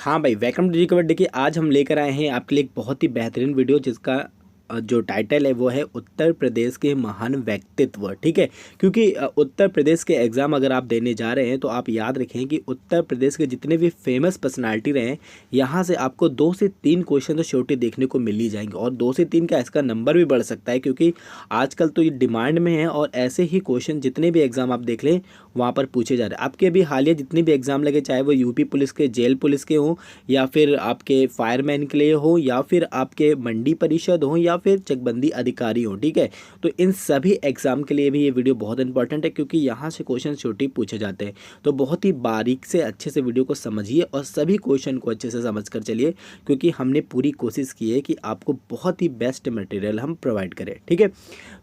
हाँ भाई, welcome to ji cover. देखिए, आज हम लेकर आए हैं आपके लिए एक बहुत ही बेहतरीन वीडियो जिसका जो टाइटल है वो है उत्तर प्रदेश के महान व्यक्तित्व। ठीक है, क्योंकि उत्तर प्रदेश के एग्ज़ाम अगर आप देने जा रहे हैं तो आप याद रखें कि उत्तर प्रदेश के जितने भी फेमस पर्सनालिटी रहे हैं, यहाँ से आपको 2 से 3 क्वेश्चन तो श्योरिटी देखने को मिल ही जाएंगे। और 2 से 3 का इसका नंबर भी बढ़ सकता है, क्योंकि आजकल तो ये डिमांड में है। और ऐसे ही क्वेश्चन जितने भी एग्ज़ाम आप देख लें वहाँ पर पूछे जा रहे हैं। आपके अभी हालिया जितने भी एग्ज़ाम लगे, चाहे वो यूपी पुलिस के, जेल पुलिस के हों, या फिर आपके फायरमैन के लिए हो, या फिर आपके मंडी परिषद हो, या फिर चकबंदी अधिकारी हो, ठीक है, तो इन सभी एग्ज़ाम के लिए भी ये वीडियो बहुत इंपॉर्टेंट है, क्योंकि यहाँ से क्वेश्चन छोटे पूछे जाते हैं। तो बहुत ही बारीक से अच्छे से वीडियो को समझिए और सभी क्वेश्चन को अच्छे से समझ कर चलिए, क्योंकि हमने पूरी कोशिश की है कि आपको बहुत ही बेस्ट मटेरियल हम प्रोवाइड करें। ठीक है,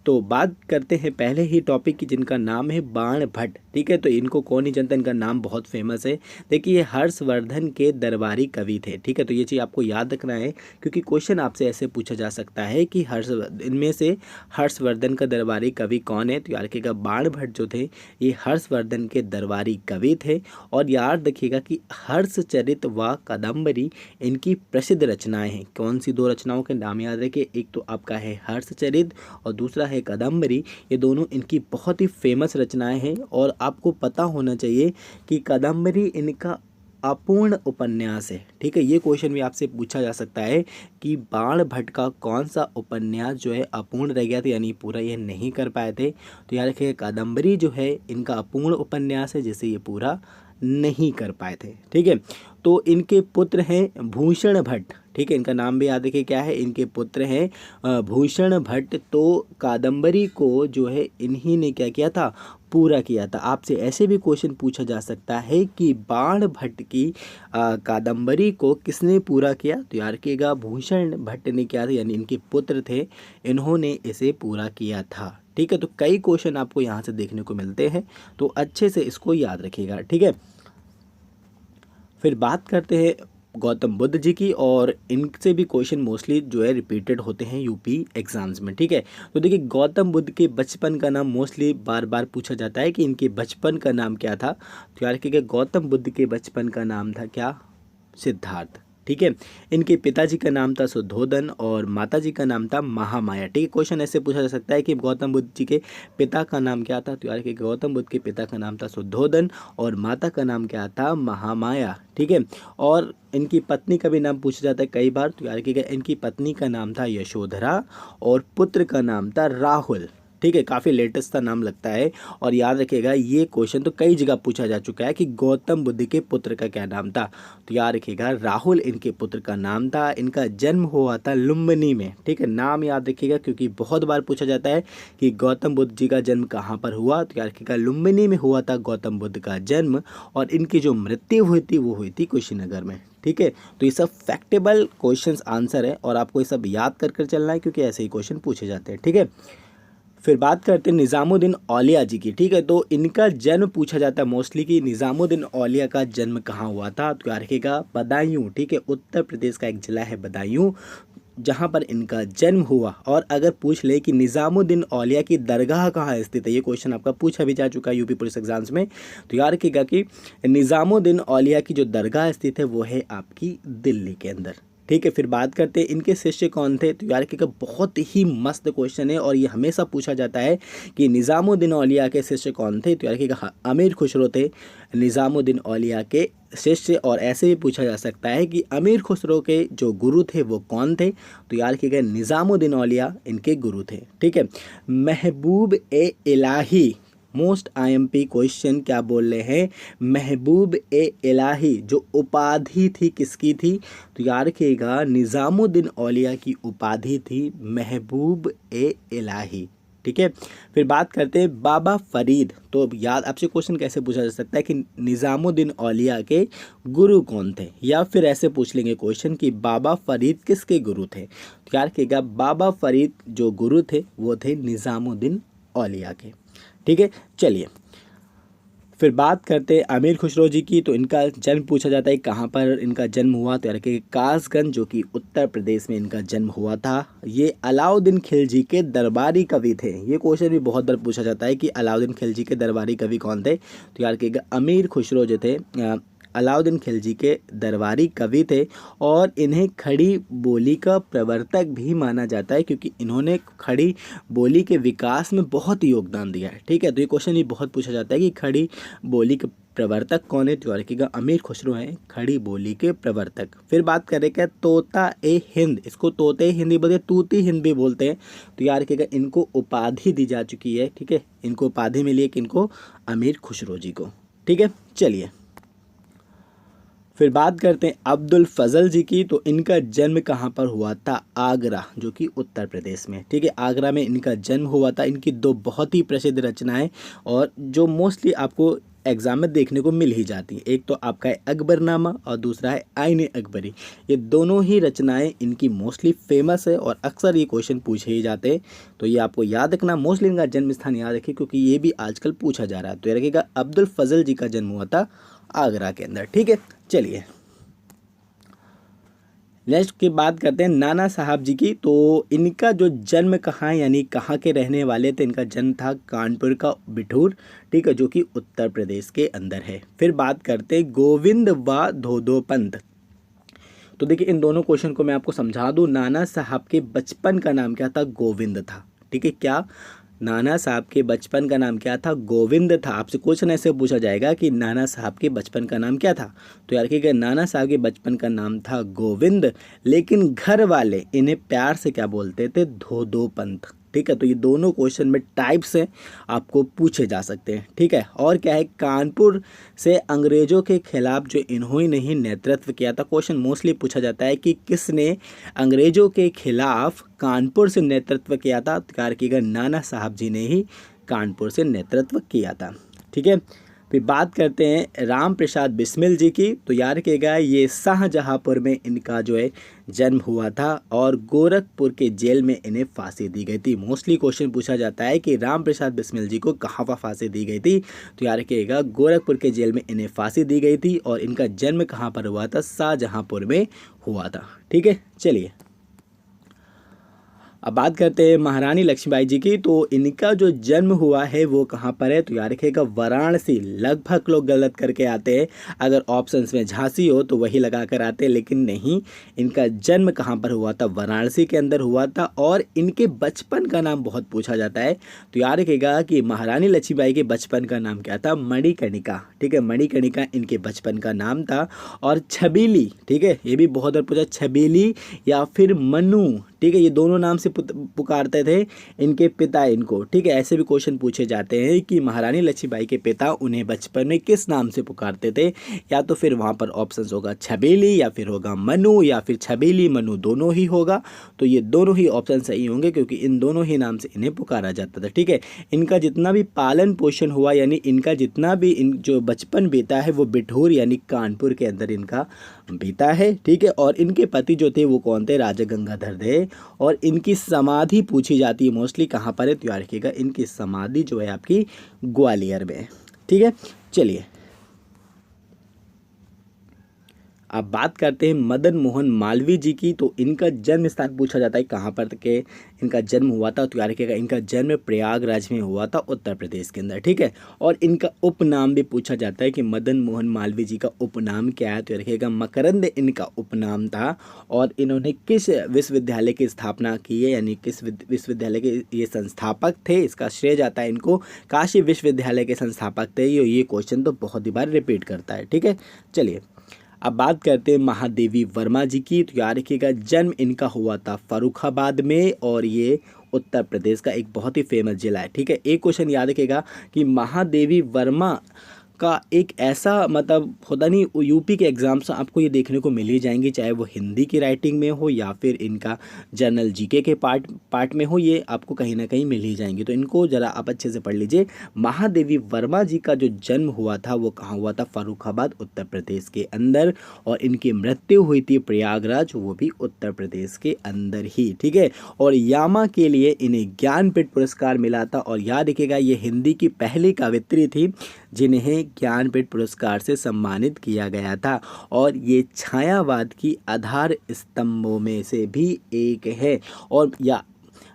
तो बात करते हैं पहले ही टॉपिक की, जिनका नाम है बाण भट्ट। ठीक है, तो इनको कौन नहीं जानता, इनका नाम बहुत फेमस है। देखिए, ये हर्षवर्धन के दरबारी कवि थे। ठीक है, तो ये चीज़ आपको याद रखना है, क्योंकि क्वेश्चन आपसे ऐसे पूछा जा सकता है कि इनमें से हर्षवर्धन का दरबारी कवि कौन है। तो याद रखिएगा, बाण भट्ट जो थे ये हर्षवर्धन के दरबारी कवि थे। और याद रखिएगा कि हर्षचरित व कादम्बरी इनकी प्रसिद्ध रचनाएं हैं। कौन सी 2 रचनाओं के नाम याद रखिए, एक तो आपका है हर्षचरित और दूसरा है कादम्बरी। ये दोनों इनकी बहुत ही फेमस रचनाएं हैं। और आपको पता होना चाहिए कि कादम्बरी इनका अपूर्ण उपन्यास है। ठीक है, ये क्वेश्चन भी आपसे पूछा जा सकता है कि बाण भट्ट का कौन सा उपन्यास जो है अपूर्ण रह गया था, यानी पूरा ये नहीं कर पाए थे। तो याद रखिए, कादम्बरी जो है इनका अपूर्ण उपन्यास है, जिसे ये पूरा नहीं कर पाए थे। ठीक है, तो इनके पुत्र हैं भूषण भट्ट। ठीक है, इनका नाम भी याद रखिए क्या है, इनके पुत्र हैं भूषण भट्ट। तो कादम्बरी को जो है इन्हीं ने क्या किया था, पूरा किया था। आपसे ऐसे भी क्वेश्चन पूछा जा सकता है कि बाण भट्ट की कादम्बरी को किसने पूरा किया। तो याद रखिएगा, भूषण भट्ट ने किया था, यानी इनके पुत्र थे, इन्होंने इसे पूरा किया था। ठीक है, तो कई क्वेश्चन आपको यहाँ से देखने को मिलते हैं, तो अच्छे से इसको याद रखिएगा। ठीक है, फिर बात करते हैं गौतम बुद्ध जी की, और इनसे भी क्वेश्चन मोस्टली जो है रिपीटेड होते हैं यूपी एग्जाम्स में। ठीक है, तो देखिए, गौतम बुद्ध के बचपन का नाम मोस्टली बार बार पूछा जाता है कि इनके बचपन का नाम क्या था। तो याद रखिएगा, गौतम बुद्ध के बचपन का नाम था क्या, सिद्धार्थ। ठीक है, इनके पिताजी का नाम था शुद्धोधन और माताजी का नाम था महामाया। ठीक है, क्वेश्चन ऐसे पूछा जा सकता है कि गौतम बुद्ध जी के पिता का नाम क्या था। तो यार कि गौतम बुद्ध के पिता का नाम था शुद्धोधन और माता का नाम क्या था, महामाया। ठीक है, और इनकी पत्नी का भी नाम पूछा जाता है कई बार। तो यार कि इनकी पत्नी का नाम था यशोधरा और पुत्र का नाम था राहुल। ठीक है, काफ़ी लेटेस्ट सा नाम लगता है। और याद रखिएगा, ये क्वेश्चन तो कई जगह पूछा जा चुका है कि गौतम बुद्ध के पुत्र का क्या नाम था। तो याद रखिएगा, राहुल इनके पुत्र का नाम था। इनका जन्म हुआ था लुम्बिनी में। ठीक है, नाम याद रखिएगा, क्योंकि बहुत बार पूछा जाता है कि गौतम बुद्ध जी का जन्म कहाँ पर हुआ। तो याद रखिएगा, लुम्बिनी में हुआ था गौतम बुद्ध का जन्म। और इनकी जो मृत्यु हुई थी वो हुई थी कुशीनगर में। ठीक है, तो ये सब फैक्टेबल क्वेश्चंस आंसर है, और आपको ये सब याद कर चलना है, क्योंकि ऐसे ही क्वेश्चन पूछे जाते हैं। ठीक है, फिर बात करते हैं निज़ामुद्दीन औलिया जी की। ठीक है, तो इनका जन्म पूछा जाता है मोस्टली कि निज़ामुद्दीन औलिया का जन्म कहाँ हुआ था। तो याद रखिएगा, बदायूं। ठीक है, उत्तर प्रदेश का एक जिला है बदायूं, जहाँ पर इनका जन्म हुआ। और अगर पूछ ले कि निज़ामुद्दीन औलिया की दरगाह कहाँ स्थित है, ये क्वेश्चन आपका पूछा भी जा चुका है यूपी पुलिस एग्जाम्स में। तो याद रखिएगा कि निज़ामुद्दीन औलिया की जो दरगाह स्थित है वो है आपकी दिल्ली के अंदर। ठीक है, फिर बात करते हैं इनके शिष्य कौन थे। तो यार कि बहुत ही मस्त क्वेश्चन है, और ये हमेशा पूछा जाता है कि निज़ामुद्दीन औलिया के शिष्य कौन थे। तो यार कि अमीर खुसरो थे निज़ामुद्दीन औलिया के शिष्य। और ऐसे भी पूछा जा सकता है कि अमीर खुसरो के जो गुरु थे वो कौन थे। तो यार कि निज़ामुद्दीन औलिया इनके गुरु थे। ठीक है, महबूब ए इलाही, मोस्ट आईएमपी क्वेश्चन क्या बोल रहे हैं, महबूब ए इलाही जो उपाधि थी किसकी थी। तो याद रखिएगा, निज़ामुद्दीन औलिया की उपाधि थी महबूब ए इलाही। ठीक है, फिर बात करते हैं बाबा फरीद। तो याद आपसे क्वेश्चन कैसे पूछा जा सकता है कि निज़ामुद्दीन औलिया के गुरु कौन थे, या फिर ऐसे पूछ लेंगे क्वेश्चन कि बाबा फरीद किसके गुरु थे। तो याद रखिएगा, बाबा फरीद जो गुरु थे वो थे निज़ामुद्दीन औलिया के। ठीक है, चलिए फिर बात करते हैं अमीर खुसरो जी की। तो इनका जन्म पूछा जाता है कहाँ पर इनका जन्म हुआ। तो यार कि कासगंज, जो कि उत्तर प्रदेश में इनका जन्म हुआ था। ये अलाउद्दीन खिलजी के दरबारी कवि थे। ये क्वेश्चन भी बहुत बार पूछा जाता है कि अलाउद्दीन खिलजी के दरबारी कवि कौन थे। तो यार कि अमीर खुसरो जो थे अलाउद्दीन खिलजी के दरबारी कवि थे और इन्हें खड़ी बोली का प्रवर्तक भी माना जाता है क्योंकि इन्होंने खड़ी बोली के विकास में बहुत योगदान दिया है। ठीक है, तो ये क्वेश्चन ये बहुत पूछा जाता है कि खड़ी बोली के प्रवर्तक कौन है, तो रखिएगा अमीर खुसरो हैं खड़ी बोली के प्रवर्तक। फिर बात करें क्या तोता ए हिंद, इसको तोते हिंदी बोलते हैं, तूती हिंद भी बोलते हैं। तो यार रखिएगा इनको उपाधि दी जा चुकी है। ठीक है, इनको उपाधि मिली है किनको, अमीर खुसरो जी को। ठीक है, चलिए फिर बात करते हैं अब्दुल फजल जी की। तो इनका जन्म कहाँ पर हुआ था, आगरा, जो कि उत्तर प्रदेश में। ठीक है, आगरा में इनका जन्म हुआ था। इनकी दो बहुत ही प्रसिद्ध रचनाएं और जो मोस्टली आपको एग्जाम में देखने को मिल ही जाती है, एक तो आपका है अकबरनामा और दूसरा है आईन अकबरी। ये दोनों ही रचनाएं इनकी मोस्टली फेमस है और अक्सर ये क्वेश्चन पूछे ही जाते हैं। तो ये आपको याद रखना, मोस्टली इनका जन्म स्थान याद रखिए क्योंकि ये भी आजकल पूछा जा रहा है। तो ये रखिएगा अब्दुल फजल जी का जन्म हुआ था आगरा के अंदर। ठीक है, चलिए नेक्स्ट की बात करते हैं नाना साहब जी की। तो इनका जो जन्म कहाँ यानी कहाँ के रहने वाले थे, इनका जन्म था कानपुर का बिठूर। ठीक है, जो कि उत्तर प्रदेश के अंदर है। फिर बात करते हैं गोविंद व धोदो पंत। तो देखिए इन दोनों क्वेश्चन को मैं आपको समझा दूं। नाना साहब के बचपन का नाम क्या था, गोविंद था। ठीक है, क्या नाना साहब के बचपन का नाम क्या था, गोविंद था। आपसे क्वेश्चन ऐसे पूछा जाएगा कि नाना साहब के बचपन का नाम क्या था, तो यार कि नाना साहब के बचपन का नाम था गोविंद, लेकिन घर वाले इन्हें प्यार से क्या बोलते थे, धोदो पंत। ठीक है, तो ये दोनों क्वेश्चन में टाइप्स हैं, आपको पूछे जा सकते हैं। ठीक है, और क्या है, कानपुर से अंग्रेजों के खिलाफ जो इन्होंने ही नेतृत्व किया था, क्वेश्चन मोस्टली पूछा जाता है कि किसने अंग्रेजों के खिलाफ कानपुर से नेतृत्व किया था, तो याद रखिएगा नाना साहब जी ने ही कानपुर से नेतृत्व किया था। ठीक है, फिर बात करते हैं राम प्रसाद बिस्मिल जी की। तो याद रखिएगा ये शाहजहाँपुर में इनका जो है जन्म हुआ था और गोरखपुर के जेल में इन्हें फांसी दी गई थी। मोस्टली क्वेश्चन पूछा जाता है कि राम प्रसाद बिस्मिल जी को कहाँ पर फांसी दी गई थी, तो याद रखिएगा गोरखपुर के जेल में इन्हें फांसी दी गई थी और इनका जन्म कहाँ पर हुआ था, शाहजहाँपुर में हुआ था। ठीक है, चलिए अब बात करते हैं महारानी लक्ष्मीबाई जी की। तो इनका जो जन्म हुआ है वो कहाँ पर है, तो याद रखिएगा वाराणसी। लगभग लोग गलत करके आते हैं, अगर ऑप्शंस में झांसी हो तो वही लगा कर आते हैं, लेकिन नहीं, इनका जन्म कहाँ पर हुआ था, वाराणसी के अंदर हुआ था। और इनके बचपन का नाम बहुत पूछा जाता है, तो याद रखिएगा कि महारानी लक्ष्मीबाई के बचपन का नाम क्या था, मणिकर्णिका। ठीक है, मणिकर्णिका इनके बचपन का नाम था। और छबीली, ठीक है, ये भी बहुत बार पूछा, छबीली या फिर मनु। ठीक है, ये दोनों नाम से पुकारते थे इनके पिता इनको। ठीक है, ऐसे भी क्वेश्चन पूछे जाते हैं कि महारानी लक्ष्मीबाई के पिता उन्हें बचपन में किस नाम से पुकारते थे, या तो फिर वहाँ पर ऑप्शंस होगा छबीली या फिर होगा मनु या फिर छबीली मनु, दोनों ही होगा। तो ये दोनों ही ऑप्शन सही होंगे क्योंकि इन दोनों ही नाम से इन्हें पुकारा जाता था। ठीक है, इनका जितना भी पालन पोषण हुआ यानी इनका जितना भी जो बचपन बीता है वो बिठूर यानी कानपुर के अंदर इनका बीता है। ठीक है, और इनके पति जो थे वो कौन थे, राजा गंगाधर थे। और इनकी समाधि पूछी जाती है मोस्टली कहाँ पर है, तो याद रखिएगा इनकी समाधि जो है आपकी ग्वालियर में है। ठीक है, चलिए अब बात करते हैं मदन मोहन मालवीय जी की। तो इनका जन्म स्थान पूछा जाता है कहाँ पर के इनका जन्म हुआ था, तो याद रखिएगा इनका जन्म प्रयागराज में हुआ था उत्तर प्रदेश के अंदर। ठीक है, और इनका उपनाम भी पूछा जाता है कि मदन मोहन मालवीय जी का उपनाम क्या है, तो याद रखिएगा मकरंद इनका उपनाम था। और इन्होंने किस विश्वविद्यालय की स्थापना की है, यानी किस विश्वविद्यालय के ये संस्थापक थे, इसका श्रेय जाता है इनको, काशी विश्वविद्यालय के संस्थापक थे। ये क्वेश्चन तो बहुत ही बार रिपीट करता है। ठीक है, चलिए अब बात करते हैं महादेवी वर्मा जी की। तो याद रखिएगा जन्म इनका हुआ था फर्रुखाबाद में और ये उत्तर प्रदेश का एक बहुत ही फेमस जिला है। ठीक है, एक क्वेश्चन याद रखिएगा कि महादेवी वर्मा का एक ऐसा मतलब होता नहीं, यूपी के एग्जाम्स आपको ये देखने को मिल ही जाएंगे, चाहे वो हिंदी की राइटिंग में हो या फिर इनका जनरल जीके के पार्ट में हो, ये आपको कहीं ना कहीं मिल ही जाएंगे। तो इनको ज़रा आप अच्छे से पढ़ लीजिए। महादेवी वर्मा जी का जो जन्म हुआ था वो कहाँ हुआ था, फर्रुखाबाद उत्तर प्रदेश के अंदर। और इनकी मृत्यु हुई थी प्रयागराज, वो भी उत्तर प्रदेश के अंदर ही। ठीक है, और यामा के लिए इन्हें ज्ञानपीठ पुरस्कार मिला था। और याद रखिएगा ये हिंदी की पहली कवित्री थी जिन्हें ज्ञानपीठ पुरस्कार से सम्मानित किया गया था। और ये छायावाद की आधार स्तंभों में से भी एक है। और या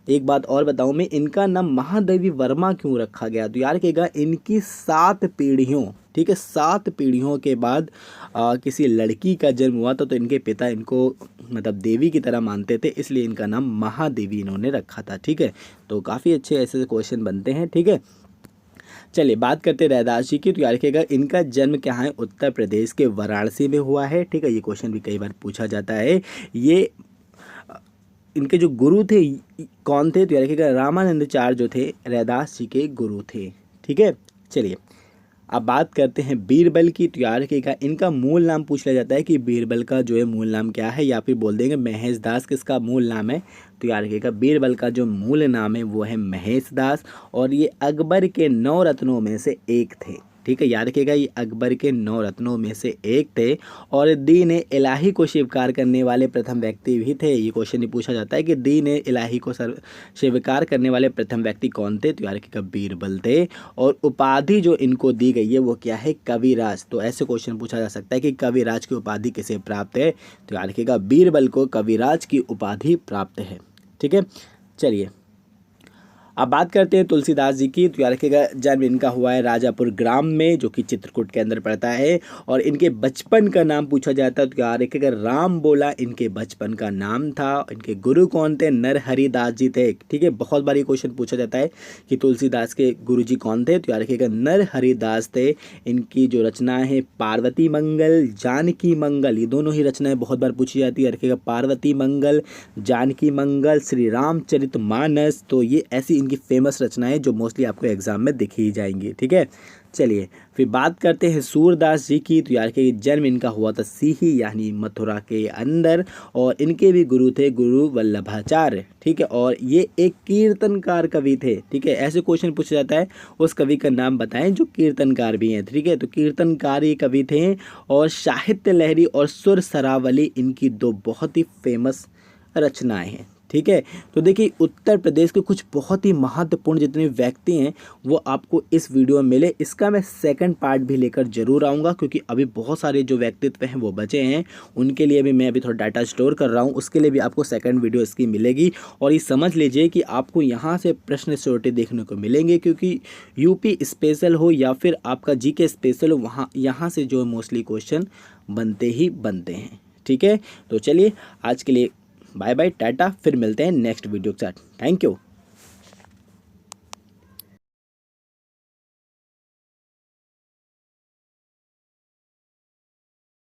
एक बात और बताऊं मैं, इनका नाम महादेवी वर्मा क्यों रखा गया, तो याद रखिएगा इनकी 7 पीढ़ियों ठीक है। 7 पीढ़ियों के बाद किसी लड़की का जन्म हुआ था, तो इनके पिता इनको मतलब देवी की तरह मानते थे, इसलिए इनका नाम महादेवी इन्होंने रखा था। ठीक है, तो काफ़ी अच्छे ऐसे क्वेश्चन बनते हैं। ठीक है, चलिए बात करते हैं रैदास जी की। तो याद रखिएगा इनका जन्म क्या है, उत्तर प्रदेश के वाराणसी में हुआ है। ठीक है, ये क्वेश्चन भी कई बार पूछा जाता है। ये इनके जो गुरु थे कौन थे, तो याद रखिएगा रामानंदाचार्य जो थे रैदास जी के गुरु थे। ठीक है, चलिए अब बात करते हैं बीरबल की। तो याद रखिएगा इनका मूल नाम पूछ लिया जाता है कि बीरबल का जो है मूल नाम क्या है, या फिर बोल देंगे महेश दास किसका मूल नाम है। तो याद रखिएगा बीरबल का जो मूल नाम है वो है महेश दास, और ये अकबर के 9 रत्नों में से एक थे। ठीक है, याद रखिएगा ये अकबर के 9 रत्नों में से एक थे, और दीन इलाही को स्वीकार करने वाले प्रथम व्यक्ति भी थे। ये क्वेश्चन ही पूछा जाता है कि दीन इलाही को स्वीकार करने वाले प्रथम व्यक्ति कौन थे, तो याद रखिएगा बीरबल थे। और उपाधि जो इनको दी गई है वो क्या है, कविराज। तो ऐसे क्वेश्चन पूछा जा सकता है कि कविराज की उपाधि किसे प्राप्त है, तो याद रखिएगा बीरबल को कविराज की उपाधि प्राप्त है। ठीक है, चलिए अब बात करते हैं तुलसीदास जी की। तो याद रखिएगा जन्म इनका हुआ है राजापुर ग्राम में, जो कि चित्रकूट के अंदर पड़ता है। और इनके बचपन का नाम पूछा जाता है, तो याद रखिएगा राम बोला इनके बचपन का नाम था। इनके गुरु कौन थे, नरहरि दास जी थे। ठीक है, बहुत बार ये क्वेश्चन पूछा जाता है कि तुलसीदास के गुरु जी कौन थे, तो याद रखिएगा नरहरि दास थे। इनकी जो रचनाएं हैं पार्वती मंगल, जानकी मंगल, ये दोनों ही रचनाएं बहुत बार पूछी जाती है। रखिएगा पार्वती मंगल, जानकी मंगल, श्री रामचरित मानस, तो ये ऐसी इनकी फेमस रचनाएं जो मोस्टली आपको एग्जाम में दिखी ही जाएंगी। ठीक है, चलिए फिर बात करते हैं सूरदास जी की। तो यार के जन्म इनका हुआ था सीही यानी मथुरा के अंदर, और इनके भी गुरु थे गुरु वल्लभाचार्य। ठीक है, और ये एक कीर्तनकार कवि थे। ठीक है, ऐसे क्वेश्चन पूछा जाता है उस कवि का नाम बताएं जो कीर्तनकार भी हैं। ठीक है, तो कीर्तनकार ये कवि थे, और साहित्य लहरी और सुर सरावली इनकी 2 बहुत ही फेमस रचनाएं हैं। ठीक है, तो देखिए उत्तर प्रदेश के कुछ बहुत ही महत्वपूर्ण जितने व्यक्ति हैं वो आपको इस वीडियो में मिले। इसका मैं सेकंड पार्ट भी लेकर जरूर आऊँगा, क्योंकि अभी बहुत सारे जो व्यक्तित्व हैं वो बचे हैं, उनके लिए भी मैं अभी थोड़ा डाटा स्टोर कर रहा हूँ। उसके लिए भी आपको सेकंड वीडियो इसकी मिलेगी। और ये समझ लीजिए कि आपको यहाँ से प्रश्न श्योरिटी देखने को मिलेंगे, क्योंकि यूपी स्पेशल हो या फिर आपका जीके स्पेशल हो, यहाँ से जो मोस्टली क्वेश्चन बनते ही बनते हैं। ठीक है, तो चलिए आज के लिए बाय बाय टाटा, फिर मिलते हैं नेक्स्ट वीडियो के साथ। Thank you.